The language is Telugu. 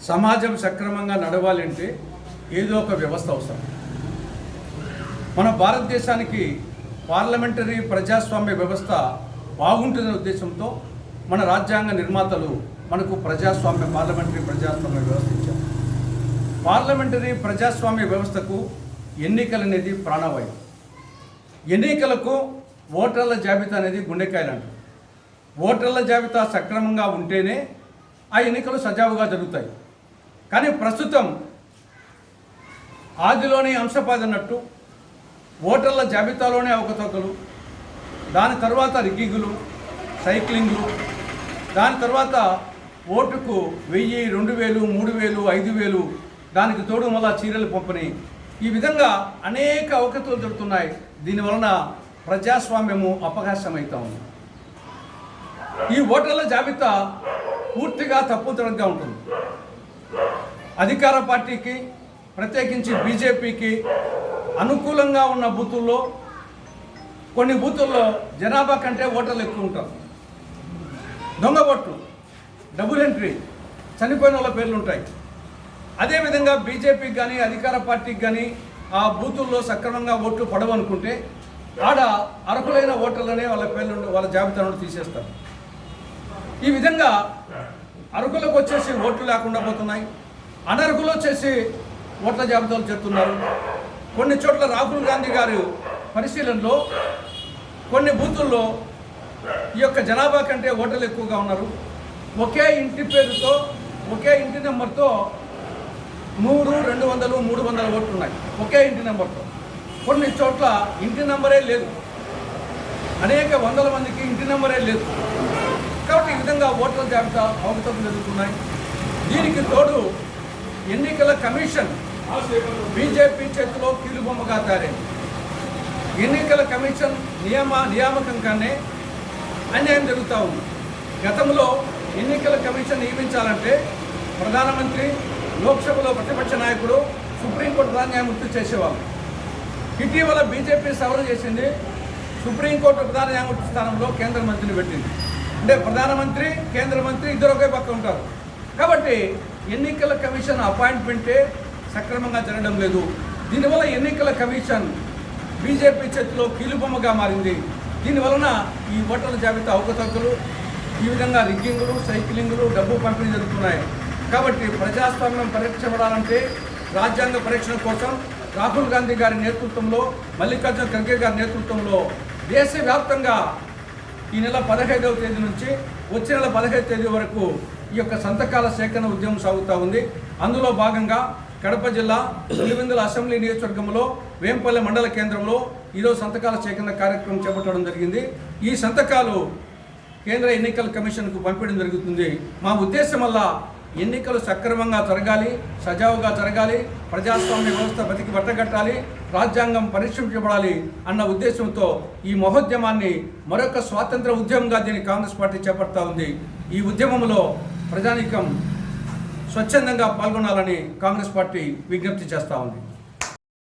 సమాజం సక్రమంగా నడవాలంటే ఏదో ఒక వ్యవస్థ అవసరం. మన భారతదేశానికి పార్లమెంటరీ ప్రజాస్వామ్య వ్యవస్థ బాగుంటుందనే ఉద్దేశంతో మన రాజ్యాంగ నిర్మాతలు మనకు పార్లమెంటరీ ప్రజాస్వామ్య వ్యవస్థ ఇచ్చారు. పార్లమెంటరీ ప్రజాస్వామ్య వ్యవస్థకు ఎన్నికలు అనేది ప్రాణవాయువు. ఎన్నికలకు ఓటర్ల జాబితా అనేది గుండెకాయలు అంటారు. ఓటర్ల జాబితా సక్రమంగా ఉంటేనే ఆ ఎన్నికలు సజావుగా జరుగుతాయి. కానీ ప్రస్తుతం ఆదిలోని అంశపాదన్నట్టు ఓటర్ల జాబితాలోనే అవకతవకలు, దాని తర్వాత రిగ్గింగులు, సైక్లింగ్లు, దాని తర్వాత ఓటుకు 1000, 2000, 3000, 5000, దానికి తోడు మళ్ళా చీరలు పంపిణీ, ఈ విధంగా అనేక అవకతవకలు జరుగుతున్నాయి. దీనివలన ప్రజాస్వామ్యము అపహాస్యమవుతా ఉంది. ఈ ఓటర్ల జాబితా పూర్తిగా తప్పుతరంగా ఉంటుంది. అధికార పార్టీకి, ప్రత్యేకించి బీజేపీకి అనుకూలంగా ఉన్న బూతుల్లో కొన్ని బూతుల్లో జనాభా కంటే ఓటర్లు ఎక్కువ ఉంటారు. దొంగ ఓట్లు, డబుల్ ఎంట్రీ, చనిపోయిన వాళ్ళ పేర్లు ఉంటాయి. అదేవిధంగా బీజేపీకి కానీ అధికార పార్టీకి కానీ ఆ బూతుల్లో సక్రమంగా ఓట్లు పడవనుకుంటే ఆడ అర్హులైన ఓటర్లనే వాళ్ళ పేర్లు వాళ్ళ జాబితా నుండి తీసేస్తారు. ఈ విధంగా అర్హులకు వచ్చేసి ఓట్లు లేకుండా పోతున్నాయి, అనర్హులు వచ్చేసి ఓట్ల జాబితాలు చేస్తున్నారు. కొన్ని చోట్ల రాహుల్ గాంధీ గారు పరిశీలనలో కొన్ని బూతుల్లో ఈ యొక్క జనాభా కంటే ఓటర్లు ఎక్కువగా ఉన్నారు. ఒకే ఇంటి పేరుతో, ఒకే ఇంటి నెంబర్తో 100, 200, 300 ఓట్లు ఉన్నాయి. ఒకే ఇంటి నెంబర్తో. కొన్ని చోట్ల ఇంటి నెంబరే లేదు, అనేక వందల మందికి ఇంటి నెంబరే లేదు. కాబట్టి ఈ విధంగా ఓట్ల జాబితా అవకతవకలు జరుగుతున్నాయి. దీనికి తోడు ఎన్నికల కమిషన్ బీజేపీ చేతిలో కీలుబొమ్మగా తయారైంది. ఎన్నికల కమిషన్ నియామకంగానే అన్యాయం జరుగుతూ ఉంది. గతంలో ఎన్నికల కమిషన్ నియమించాలంటే ప్రధానమంత్రి, లోక్సభలో ప్రతిపక్ష నాయకుడు, సుప్రీంకోర్టు ప్రధాన న్యాయమూర్తి చేసేవాళ్ళు. ఇటీవల బీజేపీ సవరణ చేసింది, సుప్రీంకోర్టు ప్రధాన న్యాయమూర్తి స్థానంలో కేంద్ర మంత్రిని పెట్టింది. అంటే ప్రధానమంత్రి, కేంద్ర మంత్రి ఇద్దరు ఒకే పక్క ఉంటారు. కాబట్టి ఎన్నికల కమిషన్ అపాయింట్మెంటే సక్రమంగా జరగడం లేదు. దీనివల్ల ఎన్నికల కమిషన్ బీజేపీ చేతిలో కీలుబొమ్మగా మారింది. దీనివలన ఈ ఓటర్ల జాబితా అవకతవకలు, ఈ విధంగా రిగ్గింగులు, సైక్లింగులు, డబ్బు పంపిణీ జరుగుతున్నాయి. కాబట్టి ప్రజాస్వామ్యం పరీక్షపడాలంటే రాజ్యాంగ పరీక్షణ కోసం రాహుల్ గాంధీ గారి నేతృత్వంలో, మల్లికార్జున ఖర్గే గారి నేతృత్వంలో దేశవ్యాప్తంగా ఈ నెల 15వ తేదీ నుంచి వచ్చే నెల 15వ తేదీ వరకు ఈ యొక్క సంతకాల సేకరణ ఉద్యమం సాగుతూ ఉంది. అందులో భాగంగా కడప జిల్లా పులివెందుల అసెంబ్లీ నియోజకవర్గంలో వేంపల్లి మండల కేంద్రంలో ఈరోజు సంతకాల సేకరణ కార్యక్రమం చేపట్టడం జరిగింది. ఈ సంతకాలు కేంద్ర ఎన్నికల కమిషన్కు పంపించడం జరుగుతుంది. మా ఉద్దేశం వల్ల ఎన్నికలు సక్రమంగా జరగాలి, సజావుగా జరగాలి, ప్రజాస్వామ్య వ్యవస్థ బతికి బట్టగట్టాలి, రాజ్యాంగం పరిరక్షించబడాలి అన్న ఉద్దేశంతో ఈ మహోద్యమాన్ని మరొక స్వాతంత్ర ఉద్యమంగా దీన్ని కాంగ్రెస్ పార్టీ చేపడతా ఉంది. ఈ ఉద్యమంలో ప్రజానీకం స్వచ్ఛందంగా పాల్గొనాలని కాంగ్రెస్ పార్టీ విజ్ఞప్తి చేస్తూ ఉంది.